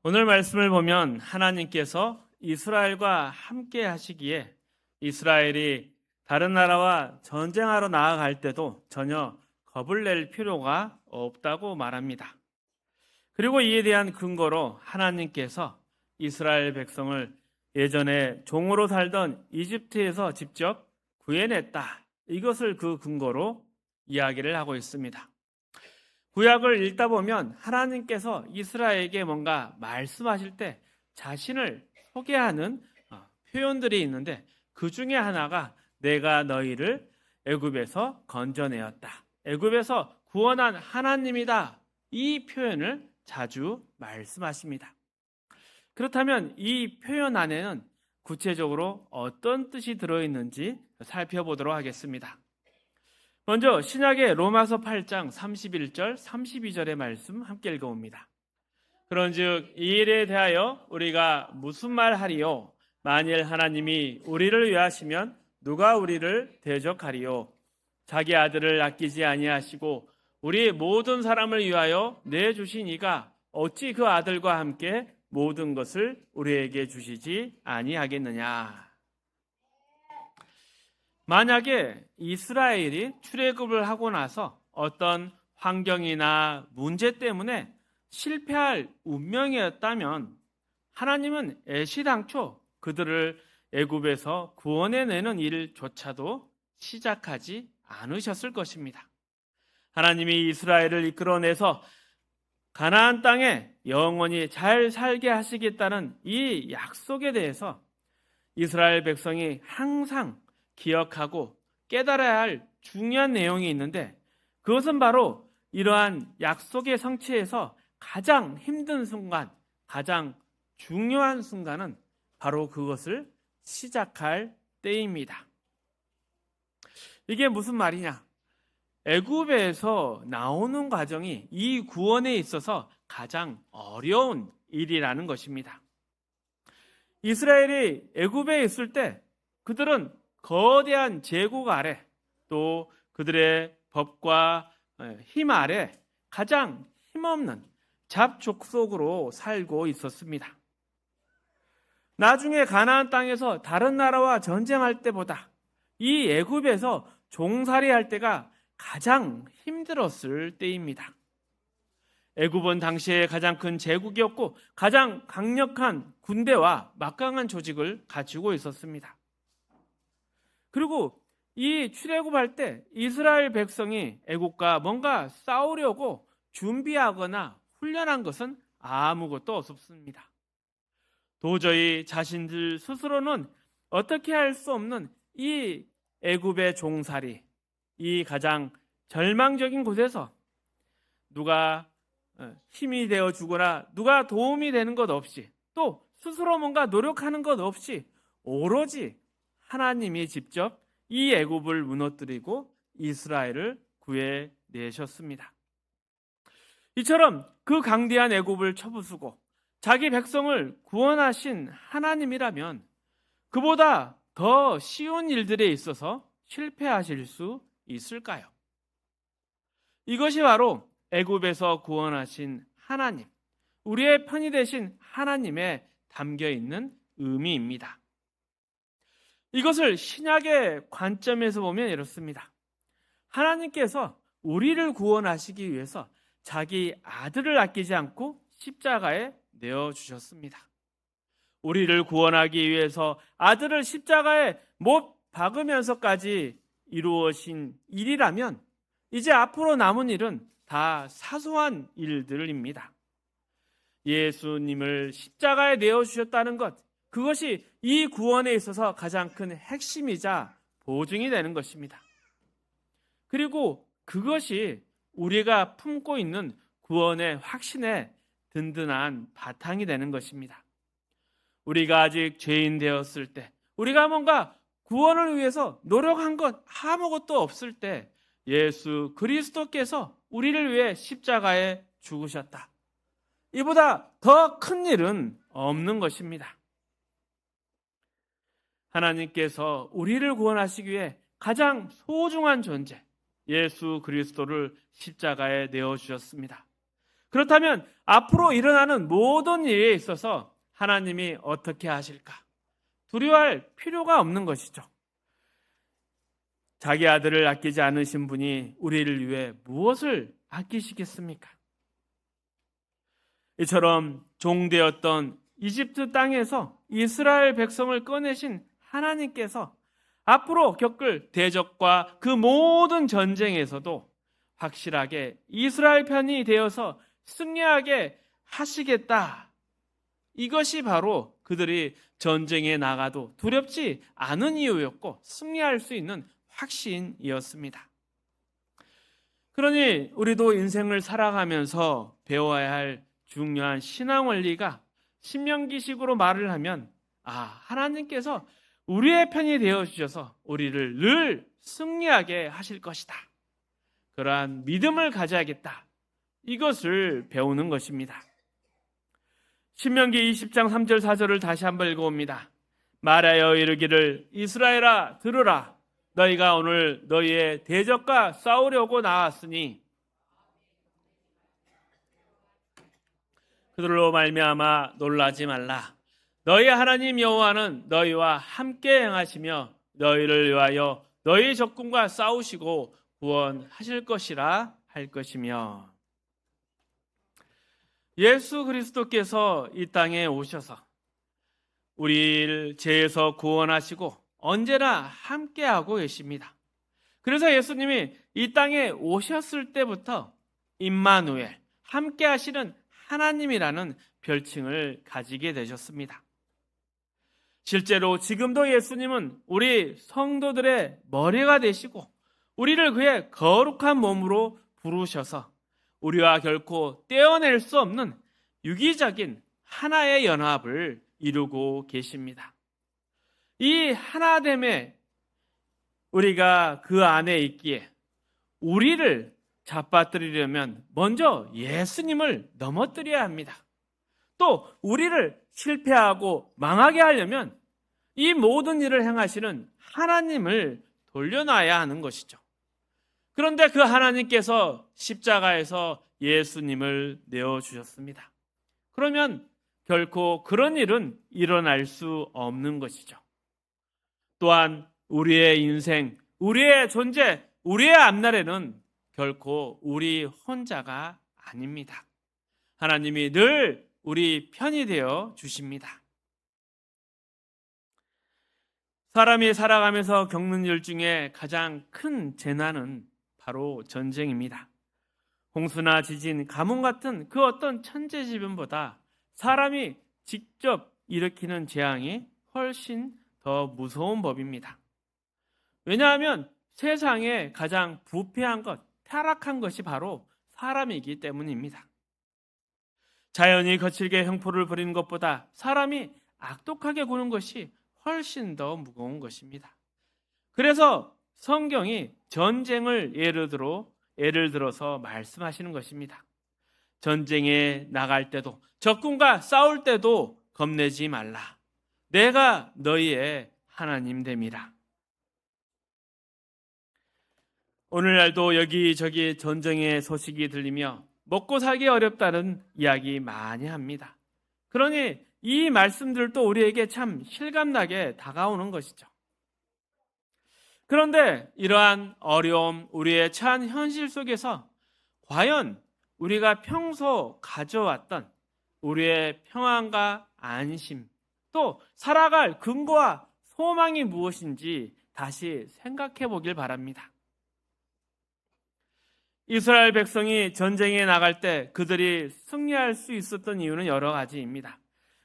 오늘 말씀을 보면 하나님께서 이스라엘과 함께 하시기에 이스라엘이 다른 나라와 전쟁하러 나아갈 때도 전혀 겁을 낼 필요가 없다고 말합니다. 그리고 이에 대한 근거로 하나님께서 이스라엘 백성을 예전에 종으로 살던 이집트에서 직접 구해냈다. 이것을 그 근거로 이야기를 하고 있습니다. 구약을 읽다 보면 하나님께서 이스라엘에게 뭔가 말씀하실 때 자신을 소개하는 표현들이 있는데 그 중에 하나가 내가 너희를 애굽에서 건져내었다. 애굽에서 구원한 하나님이다. 이 표현을 자주 말씀하십니다. 그렇다면 이 표현 안에는 구체적으로 어떤 뜻이 들어있는지 살펴보도록 하겠습니다. 먼저 신약의 로마서 8장 31절 32절의 말씀 함께 읽어봅니다. 그런즉 이 일에 대하여 우리가 무슨 말하리요? 만일 하나님이 우리를 위하시면 누가 우리를 대적하리요? 자기 아들을 아끼지 아니하시고 우리 모든 사람을 위하여 내주신 이가 어찌 그 아들과 함께 모든 것을 우리에게 주시지 아니하겠느냐? 만약에 이스라엘이 출애굽을 하고 나서 어떤 환경이나 문제 때문에 실패할 운명이었다면 하나님은 애시당초 그들을 애굽에서 구원해내는 일조차도 시작하지 않으셨을 것입니다. 하나님이 이스라엘을 이끌어내서 가나안 땅에 영원히 잘 살게 하시겠다는 이 약속에 대해서 이스라엘 백성이 항상 기억하고 깨달아야 할 중요한 내용이 있는데 그것은 바로 이러한 약속의 성취에서 가장 힘든 순간, 가장 중요한 순간은 바로 그것을 시작할 때입니다. 이게 무슨 말이냐? 애굽에서 나오는 과정이 이 구원에 있어서 가장 어려운 일이라는 것입니다. 이스라엘이 애굽에 있을 때 그들은 거대한 제국 아래 또 그들의 법과 힘 아래 가장 힘없는 잡족속으로 살고 있었습니다. 나중에 가나안 땅에서 다른 나라와 전쟁할 때보다 이 애굽에서 종살이할 때가 가장 힘들었을 때입니다. 애굽은 당시에 가장 큰 제국이었고 가장 강력한 군대와 막강한 조직을 가지고 있었습니다. 그리고 이 출애굽할 때 이스라엘 백성이 애국과 뭔가 싸우려고 준비하거나 훈련한 것은 아무것도 없었습니다. 도저히 자신들 스스로는 어떻게 할 수 없는 이 애굽의 종살이, 이 가장 절망적인 곳에서 누가 힘이 되어 주거나 누가 도움이 되는 것 없이 또 스스로 뭔가 노력하는 것 없이 오로지 하나님이 직접 이 애굽을 무너뜨리고 이스라엘을 구해내셨습니다. 이처럼 그 강대한 애굽을 쳐부수고 자기 백성을 구원하신 하나님이라면 그보다 더 쉬운 일들에 있어서 실패하실 수 있을까요? 이것이 바로 애굽에서 구원하신 하나님, 우리의 편이 되신 하나님에 담겨 있는 의미입니다. 이것을 신약의 관점에서 보면 이렇습니다. 하나님께서 우리를 구원하시기 위해서 자기 아들을 아끼지 않고 십자가에 내어주셨습니다. 우리를 구원하기 위해서 아들을 십자가에 못 박으면서까지 이루어진 일이라면 이제 앞으로 남은 일은 다 사소한 일들입니다. 예수님을 십자가에 내어주셨다는 것, 그것이 이 구원에 있어서 가장 큰 핵심이자 보증이 되는 것입니다. 그리고 그것이 우리가 품고 있는 구원의 확신의 든든한 바탕이 되는 것입니다. 우리가 아직 죄인 되었을 때, 우리가 뭔가 구원을 위해서 노력한 것 아무것도 없을 때 예수 그리스도께서 우리를 위해 십자가에 죽으셨다. 이보다 더 큰 일은 없는 것입니다. 하나님께서 우리를 구원하시기 위해 가장 소중한 존재, 예수 그리스도를 십자가에 내어주셨습니다. 그렇다면 앞으로 일어나는 모든 일에 있어서 하나님이 어떻게 하실까? 두려워할 필요가 없는 것이죠. 자기 아들을 아끼지 않으신 분이 우리를 위해 무엇을 아끼시겠습니까? 이처럼 종되었던 이집트 땅에서 이스라엘 백성을 꺼내신 하나님께서 앞으로 겪을 대적과 그 모든 전쟁에서도 확실하게 이스라엘 편이 되어서 승리하게 하시겠다. 이것이 바로 그들이 전쟁에 나가도 두렵지 않은 이유였고 승리할 수 있는 확신이었습니다. 그러니 우리도 인생을 살아가면서 배워야 할 중요한 신앙 원리가 신명기식으로 말을 하면 하나님께서 우리의 편이 되어주셔서 우리를 늘 승리하게 하실 것이다. 그러한 믿음을 가져야겠다. 이것을 배우는 것입니다. 신명기 20장 3절 4절을 다시 한번 읽어봅니다. 말하여 이르기를 이스라엘아 들으라. 너희가 오늘 너희의 대적과 싸우려고 나왔으니 그들로 말미암아 놀라지 말라. 너희 하나님 여호와는 너희와 함께 행하시며 너희를 위하여 너희 적군과 싸우시고 구원하실 것이라 할 것이며. 예수 그리스도께서 이 땅에 오셔서 우리를 죄에서 구원하시고 언제나 함께하고 계십니다. 그래서 예수님이 이 땅에 오셨을 때부터 임마누엘, 함께하시는 하나님이라는 별칭을 가지게 되셨습니다. 실제로 지금도 예수님은 우리 성도들의 머리가 되시고 우리를 그의 거룩한 몸으로 부르셔서 우리와 결코 떼어낼 수 없는 유기적인 하나의 연합을 이루고 계십니다. 이 하나됨에 우리가 그 안에 있기에 우리를 잡아뜨리려면 먼저 예수님을 넘어뜨려야 합니다. 또 우리를 실패하고 망하게 하려면 이 모든 일을 행하시는 하나님을 돌려놔야 하는 것이죠. 그런데 그 하나님께서 십자가에서 예수님을 내어주셨습니다. 그러면 결코 그런 일은 일어날 수 없는 것이죠. 또한 우리의 인생, 우리의 존재, 우리의 앞날에는 결코 우리 혼자가 아닙니다. 하나님이 늘 우리 편이 되어 주십니다. 사람이 살아가면서 겪는 일 중에 가장 큰 재난은 바로 전쟁입니다. 홍수나 지진, 가뭄 같은 그 어떤 천재지변보다 사람이 직접 일으키는 재앙이 훨씬 더 무서운 법입니다. 왜냐하면 세상에 가장 부패한 것, 타락한 것이 바로 사람이기 때문입니다. 자연이 거칠게 형포를 부리는 것보다 사람이 악독하게 구는 것이 훨씬 더 무거운 것입니다. 그래서 성경이 전쟁을 예를 들어서 말씀하시는 것입니다. 전쟁에 나갈 때도 적군과 싸울 때도 겁내지 말라. 내가 너희의 하나님 됨이라. 오늘날도 여기저기 전쟁의 소식이 들리며 먹고 살기 어렵다는 이야기 많이 합니다. 그러니 이 말씀들도 우리에게 참 실감나게 다가오는 것이죠. 그런데 이러한 어려움, 우리의 처한 현실 속에서 과연 우리가 평소 가져왔던 우리의 평안과 안심, 또 살아갈 근거와 소망이 무엇인지 다시 생각해 보길 바랍니다. 이스라엘 백성이 전쟁에 나갈 때 그들이 승리할 수 있었던 이유는 여러 가지입니다.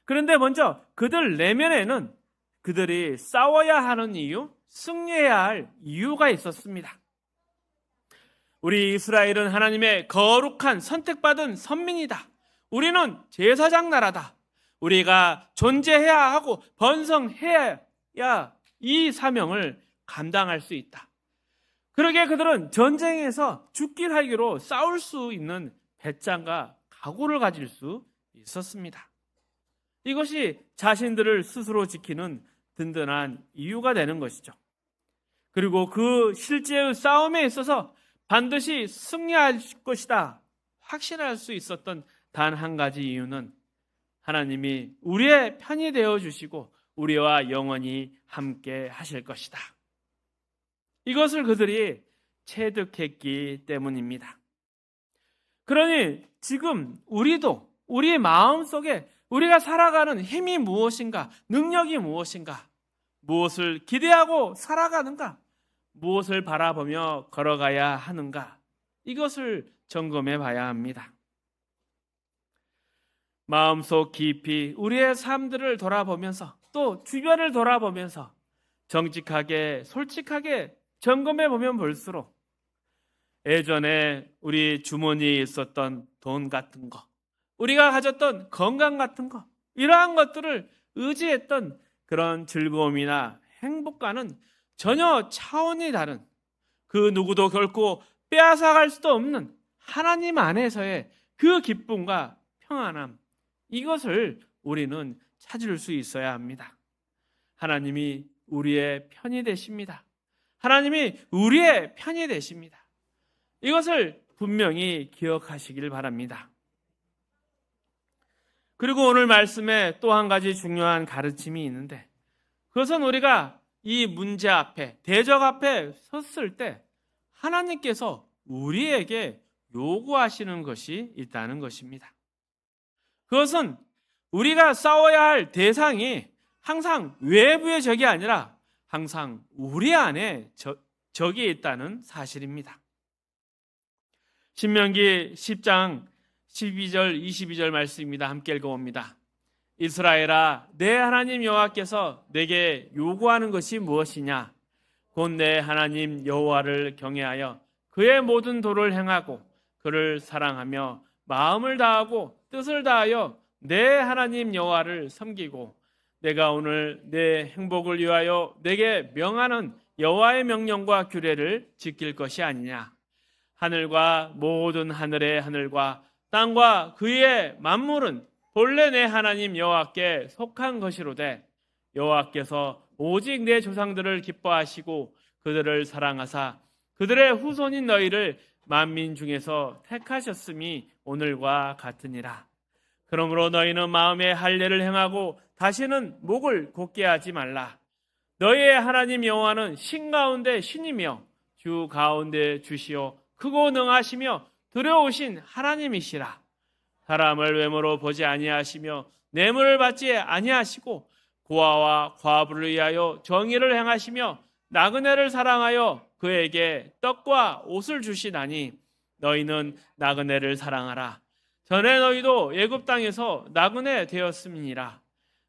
그런데 먼저 그들 내면에는 그들이 싸워야 하는 이유, 승리해야 할 이유가 있었습니다. 우리 이스라엘은 하나님의 거룩한 선택받은 선민이다. 우리는 제사장 나라다. 우리가 존재해야 하고 번성해야 이 사명을 감당할 수 있다. 그러게 그들은 전쟁에서 죽기 살기로 싸울 수 있는 배짱과 각오를 가질 수 있었습니다. 이것이 자신들을 스스로 지키는 든든한 이유가 되는 것이죠. 그리고 그 실제의 싸움에 있어서 반드시 승리할 것이다 확신할 수 있었던 단 한 가지 이유는 하나님이 우리의 편이 되어 주시고 우리와 영원히 함께 하실 것이다. 이것을 그들이 체득했기 때문입니다. 그러니 지금 우리도 우리 마음속에 우리가 살아가는 힘이 무엇인가, 능력이 무엇인가, 무엇을 기대하고 살아가는가, 무엇을 바라보며 걸어가야 하는가, 이것을 점검해 봐야 합니다. 마음속 깊이 우리의 삶들을 돌아보면서 또 주변을 돌아보면서 정직하게 솔직하게 점검해 보면 볼수록 예전에 우리 주머니에 있었던 돈 같은 거, 우리가 가졌던 건강 같은 거, 이러한 것들을 의지했던 그런 즐거움이나 행복과는 전혀 차원이 다른, 그 누구도 결코 빼앗아갈 수도 없는 하나님 안에서의 그 기쁨과 평안함, 이것을 우리는 찾을 수 있어야 합니다. 하나님이 우리의 편이 되십니다. 하나님이 우리의 편이 되십니다. 이것을 분명히 기억하시길 바랍니다. 그리고 오늘 말씀에 또 한 가지 중요한 가르침이 있는데, 그것은 우리가 이 문제 앞에, 대적 앞에 섰을 때 하나님께서 우리에게 요구하시는 것이 있다는 것입니다. 그것은 우리가 싸워야 할 대상이 항상 외부의 적이 아니라 항상 우리 안에 적이 있다는 사실입니다. 신명기 10장 12절 22절 말씀입니다. 함께 읽어봅니다. 이스라엘아, 내 하나님 여호와께서 내게 요구하는 것이 무엇이냐? 곧 내 하나님 여호와를 경외하여 그의 모든 도를 행하고 그를 사랑하며 마음을 다하고 뜻을 다하여 내 하나님 여호와를 섬기고 내가 오늘 내 행복을 위하여 내게 명하는 여호와의 명령과 규례를 지킬 것이 아니냐? 하늘과 모든 하늘의 하늘과 땅과 그의 만물은 본래 내 하나님 여호와께 속한 것이로되 여호와께서 오직 내 조상들을 기뻐하시고 그들을 사랑하사 그들의 후손인 너희를 만민 중에서 택하셨음이 오늘과 같으니라. 그러므로 너희는 마음의 할례를 행하고 다시는 목을 곧게 하지 말라. 너희의 하나님 여호와는 신 가운데 신이며 주 가운데 주시오 크고 능하시며 두려우신 하나님이시라. 사람을 외모로 보지 아니하시며 뇌물을 받지 아니하시고 고아와 과부를 위하여 정의를 행하시며 나그네를 사랑하여 그에게 떡과 옷을 주시나니 너희는 나그네를 사랑하라. 전에 너희도 애굽 땅에서 나그네 되었음이니라.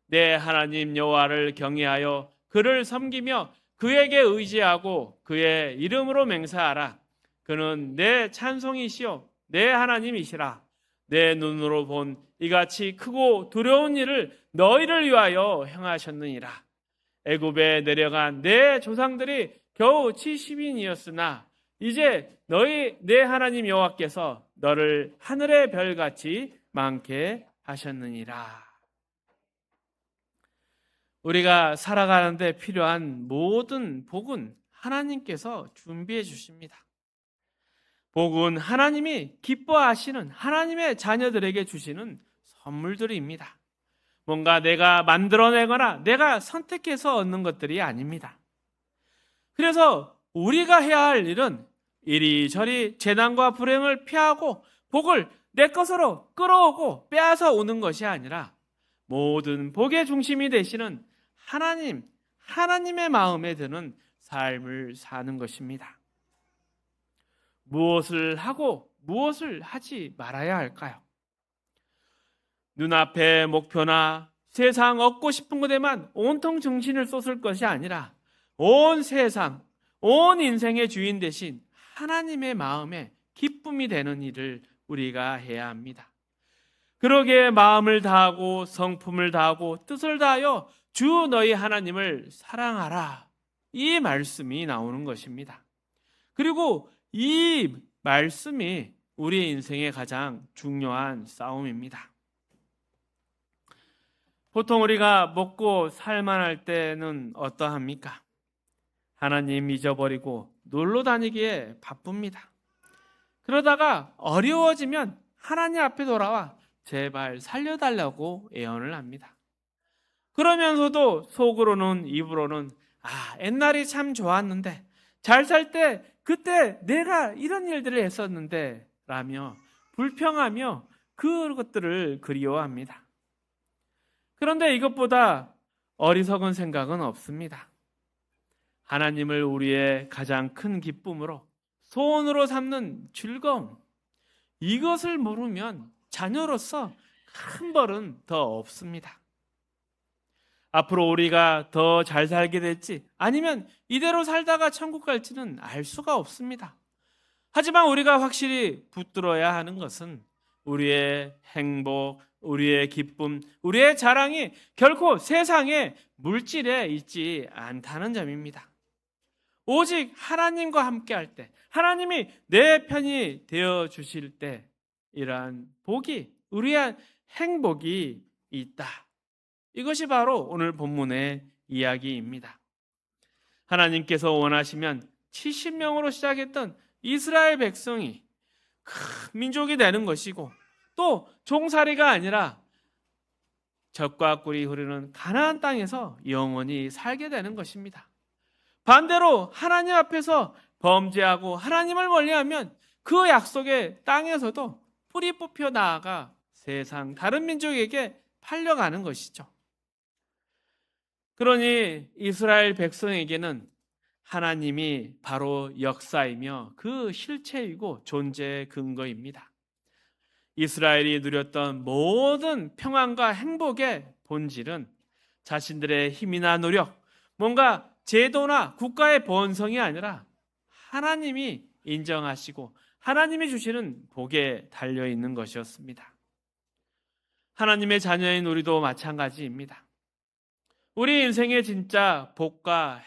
내 하나님 여호와를 경외하여 그를 섬기며 그에게 의지하고 그의 이름으로 맹세하라. 그는 내 찬송이시요 내 하나님이시라. 내 눈으로 본 이같이 크고 두려운 일을 너희를 위하여 행하셨느니라. 애굽에 내려간 내 조상들이 겨우 70인이었으나 이제 너희 내 하나님 여호와께서 너를 하늘의 별같이 많게 하셨느니라. 우리가 살아가는데 필요한 모든 복은 하나님께서 준비해 주십니다. 복은 하나님이 기뻐하시는 하나님의 자녀들에게 주시는 선물들입니다. 뭔가 내가 만들어내거나 내가 선택해서 얻는 것들이 아닙니다. 그래서 우리가 해야 할 일은 이리저리 재난과 불행을 피하고 복을 내 것으로 끌어오고 빼앗아 오는 것이 아니라 모든 복의 중심이 되시는 하나님의 마음에 드는 삶을 사는 것입니다. 무엇을 하고 무엇을 하지 말아야 할까요? 눈앞의 목표나 세상 얻고 싶은 것에만 온통 정신을 쏟을 것이 아니라 온 세상, 온 인생의 주인 대신 하나님의 마음에 기쁨이 되는 일을 우리가 해야 합니다. 그러기에 마음을 다하고 성품을 다하고 뜻을 다하여 주 너희 하나님을 사랑하라. 이 말씀이 나오는 것입니다. 그리고 이 말씀이 우리 인생의 가장 중요한 싸움입니다. 보통 우리가 먹고 살만할 때는 어떠합니까? 하나님 잊어버리고 놀러 다니기에 바쁩니다. 그러다가 어려워지면 하나님 앞에 돌아와 제발 살려달라고 애원을 합니다. 그러면서도 속으로는, 입으로는 옛날이 참 좋았는데, 잘 살 때 그때 내가 이런 일들을 했었는데 라며 불평하며 그것들을 그리워합니다. 그런데 이것보다 어리석은 생각은 없습니다. 하나님을 우리의 가장 큰 기쁨으로, 소원으로 삼는 즐거움, 이것을 모르면 자녀로서 큰 벌은 더 없습니다. 앞으로 우리가 더 잘 살게 될지, 아니면 이대로 살다가 천국 갈지는 알 수가 없습니다. 하지만 우리가 확실히 붙들어야 하는 것은 우리의 행복, 우리의 기쁨, 우리의 자랑이 결코 세상의 물질에 있지 않다는 점입니다. 오직 하나님과 함께 할 때, 하나님이 내 편이 되어 주실 때, 이러한 복이, 우리의 행복이 있다. 이것이 바로 오늘 본문의 이야기입니다. 하나님께서 원하시면 70명으로 시작했던 이스라엘 백성이 큰 민족이 되는 것이고, 또 종살이가 아니라 젖과 꿀이 흐르는 가나안 땅에서 영원히 살게 되는 것입니다. 반대로 하나님 앞에서 범죄하고 하나님을 멀리하면 그 약속의 땅에서도 뿌리 뽑혀 나아가 세상 다른 민족에게 팔려가는 것이죠. 그러니 이스라엘 백성에게는 하나님이 바로 역사이며 그 실체이고 존재의 근거입니다. 이스라엘이 누렸던 모든 평안과 행복의 본질은 자신들의 힘이나 노력, 뭔가 제도나 국가의 번성이 아니라 하나님이 인정하시고 하나님이 주시는 복에 달려 있는 것이었습니다. 하나님의 자녀인 우리도 마찬가지입니다. 우리 인생의 진짜 복과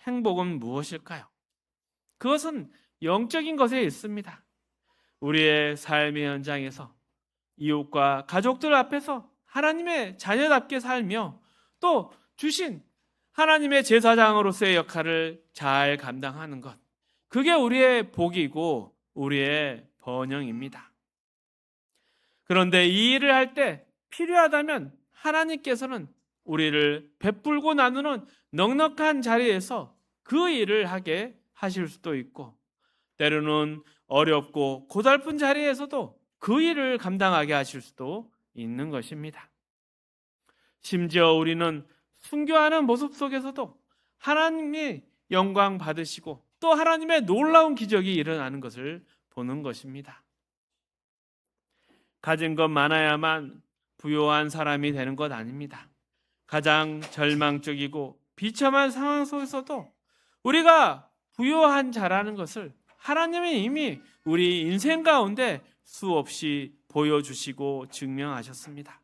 행복은 무엇일까요? 그것은 영적인 것에 있습니다. 우리의 삶의 현장에서 이웃과 가족들 앞에서 하나님의 자녀답게 살며, 또 주신 하나님의 제사장으로서의 역할을 잘 감당하는 것, 그게 우리의 복이고 우리의 번영입니다. 그런데 이 일을 할 때 필요하다면 하나님께서는 우리를 베풀고 나누는 넉넉한 자리에서 그 일을 하게 하실 수도 있고, 때로는 어렵고 고달픈 자리에서도 그 일을 감당하게 하실 수도 있는 것입니다. 심지어 우리는 순교하는 모습 속에서도 하나님이 영광 받으시고 또 하나님의 놀라운 기적이 일어나는 것을 보는 것입니다. 가진 것 많아야만 부유한 사람이 되는 것 아닙니다. 가장 절망적이고 비참한 상황 속에서도 우리가 부유한 자라는 것을 하나님이 이미 우리 인생 가운데 수없이 보여주시고 증명하셨습니다.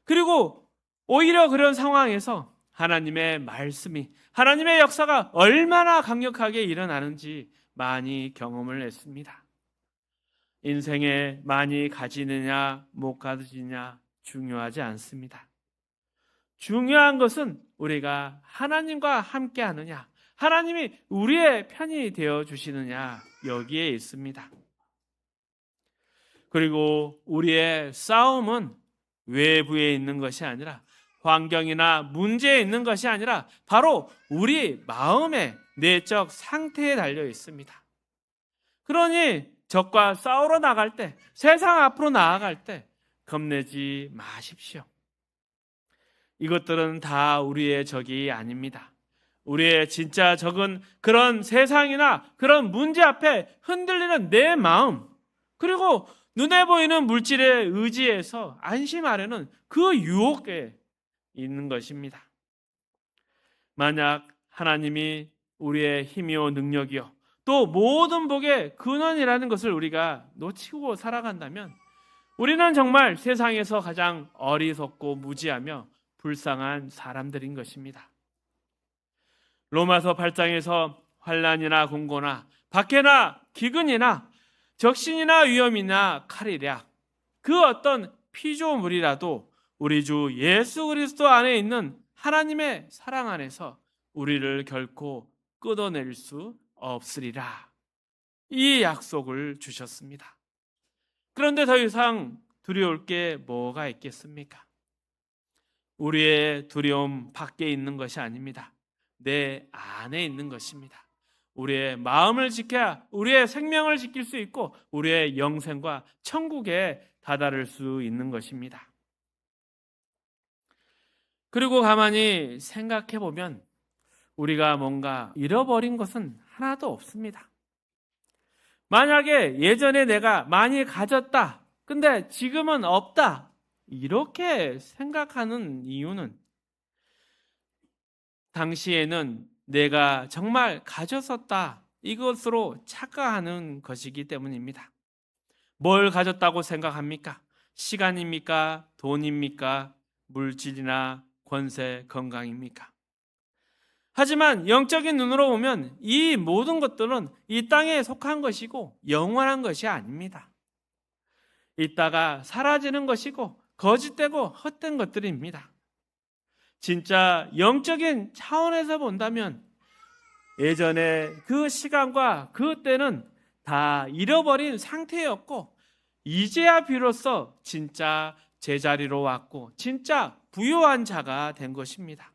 그리고 오히려 그런 상황에서 하나님의 말씀이, 하나님의 역사가 얼마나 강력하게 일어나는지 많이 경험을 했습니다. 인생에 많이 가지느냐 못 가지느냐 중요하지 않습니다. 중요한 것은 우리가 하나님과 함께 하느냐, 하나님이 우리의 편이 되어 주시느냐, 여기에 있습니다. 그리고 우리의 싸움은 외부에 있는 것이 아니라, 환경이나 문제에 있는 것이 아니라 바로 우리 마음의 내적 상태에 달려 있습니다. 그러니 적과 싸우러 나갈 때, 세상 앞으로 나아갈 때 겁내지 마십시오. 이것들은 다 우리의 적이 아닙니다. 우리의 진짜 적은 그런 세상이나 그런 문제 앞에 흔들리는 내 마음, 그리고 눈에 보이는 물질에 의지해서 안심하려는 그 유혹에 있는 것입니다. 만약 하나님이 우리의 힘이요 능력이요 또 모든 복의 근원이라는 것을 우리가 놓치고 살아간다면 우리는 정말 세상에서 가장 어리석고 무지하며 불쌍한 사람들인 것입니다. 로마서 8장에서 환난이나 공고나 박해나 기근이나 적신이나 위험이나 칼이랴, 그 어떤 피조물이라도 우리 주 예수 그리스도 안에 있는 하나님의 사랑 안에서 우리를 결코 끊어낼 수 없으리라, 이 약속을 주셨습니다. 그런데 더 이상 두려울 게 뭐가 있겠습니까? 우리의 두려움 밖에 있는 것이 아닙니다. 내 안에 있는 것입니다. 우리의 마음을 지켜야 우리의 생명을 지킬 수 있고 우리의 영생과 천국에 다다를 수 있는 것입니다. 그리고 가만히 생각해 보면 우리가 뭔가 잃어버린 것은 하나도 없습니다. 만약에 예전에 내가 많이 가졌다, 근데 지금은 없다, 이렇게 생각하는 이유는 당시에는 내가 정말 가졌었다, 이것으로 착각하는 것이기 때문입니다. 뭘 가졌다고 생각합니까? 시간입니까? 돈입니까? 물질이나 권세, 건강입니까? 하지만 영적인 눈으로 보면 이 모든 것들은 이 땅에 속한 것이고 영원한 것이 아닙니다. 있다가 사라지는 것이고 거짓되고 헛된 것들입니다. 진짜 영적인 차원에서 본다면 예전에 그 시간과 그 때는 다 잃어버린 상태였고 이제야 비로소 진짜 제자리로 왔고 진짜 부유한 자가 된 것입니다.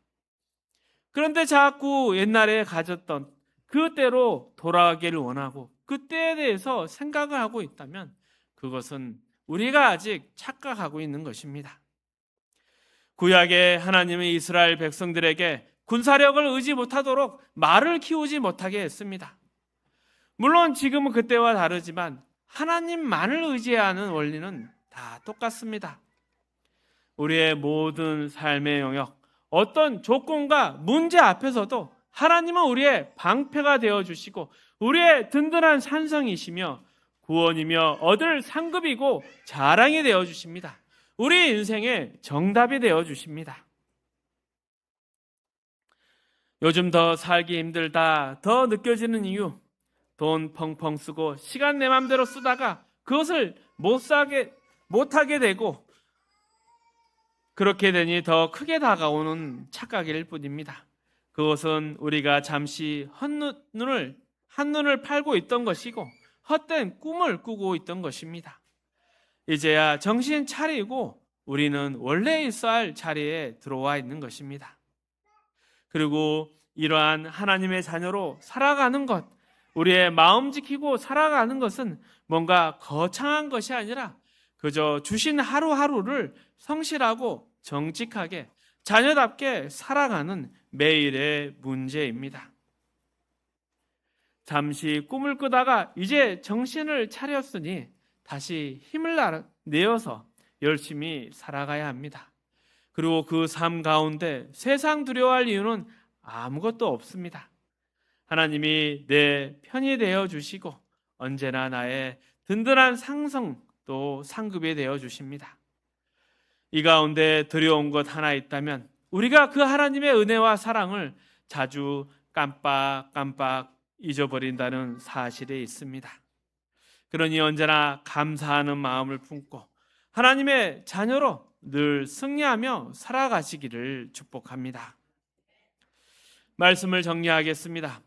그런데 자꾸 옛날에 가졌던 그때로 돌아가기를 원하고 그때에 대해서 생각을 하고 있다면 그것은 우리가 아직 착각하고 있는 것입니다. 구약에 하나님은 이스라엘 백성들에게 군사력을 의지 못하도록 말을 키우지 못하게 했습니다. 물론 지금은 그때와 다르지만 하나님만을 의지해야 하는 원리는 다 똑같습니다. 우리의 모든 삶의 영역, 어떤 조건과 문제 앞에서도 하나님은 우리의 방패가 되어주시고 우리의 든든한 산성이시며 구원이며 얻을 상급이고 자랑이 되어주십니다. 우리 인생의 정답이 되어주십니다. 요즘 더 살기 힘들다, 더 느껴지는 이유, 돈 펑펑 쓰고 시간 내 맘대로 쓰다가 그것을 못하게 되고 그렇게 되니 더 크게 다가오는 착각일 뿐입니다. 그것은 우리가 잠시 한눈을 팔고 있던 것이고 헛된 꿈을 꾸고 있던 것입니다. 이제야 정신 차리고 우리는 원래 있어야 할 자리에 들어와 있는 것입니다. 그리고 이러한 하나님의 자녀로 살아가는 것, 우리의 마음 지키고 살아가는 것은 뭔가 거창한 것이 아니라 그저 주신 하루하루를 성실하고 정직하게 자녀답게 살아가는 매일의 문제입니다. 잠시 꿈을 꾸다가 이제 정신을 차렸으니 다시 힘을 내어서 열심히 살아가야 합니다. 그리고 그 삶 가운데 세상 두려워할 이유는 아무것도 없습니다. 하나님이 내 편이 되어 주시고 언제나 나의 든든한 상성 또 상급이 되어 주십니다. 이 가운데 두려운 것 하나 있다면 우리가 그 하나님의 은혜와 사랑을 자주 깜빡 잊어버린다는 사실이 있습니다. 그러니 언제나 감사하는 마음을 품고 하나님의 자녀로 늘 승리하며 살아가시기를 축복합니다. 말씀을 정리하겠습니다.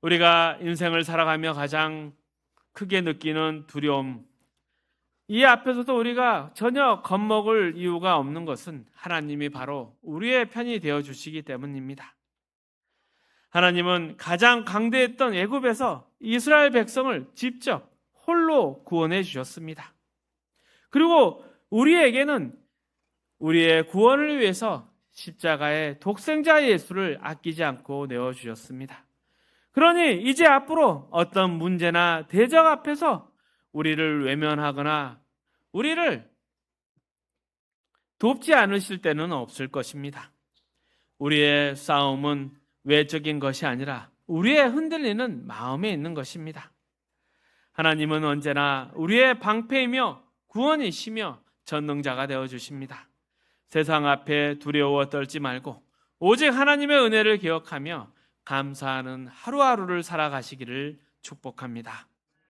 우리가 인생을 살아가며 가장 크게 느끼는 두려움, 이 앞에서도 우리가 전혀 겁먹을 이유가 없는 것은 하나님이 바로 우리의 편이 되어주시기 때문입니다. 하나님은 가장 강대했던 애굽에서 이스라엘 백성을 직접 홀로 구원해 주셨습니다. 그리고 우리에게는 우리의 구원을 위해서 십자가의 독생자 예수를 아끼지 않고 내어주셨습니다. 그러니 이제 앞으로 어떤 문제나 대적 앞에서 우리를 외면하거나 우리를 돕지 않으실 때는 없을 것입니다. 우리의 싸움은 외적인 것이 아니라 우리의 흔들리는 마음에 있는 것입니다. 하나님은 언제나 우리의 방패이며 구원이시며 전능자가 되어주십니다. 세상 앞에 두려워 떨지 말고 오직 하나님의 은혜를 기억하며 감사하는 하루하루를 살아가시기를 축복합니다.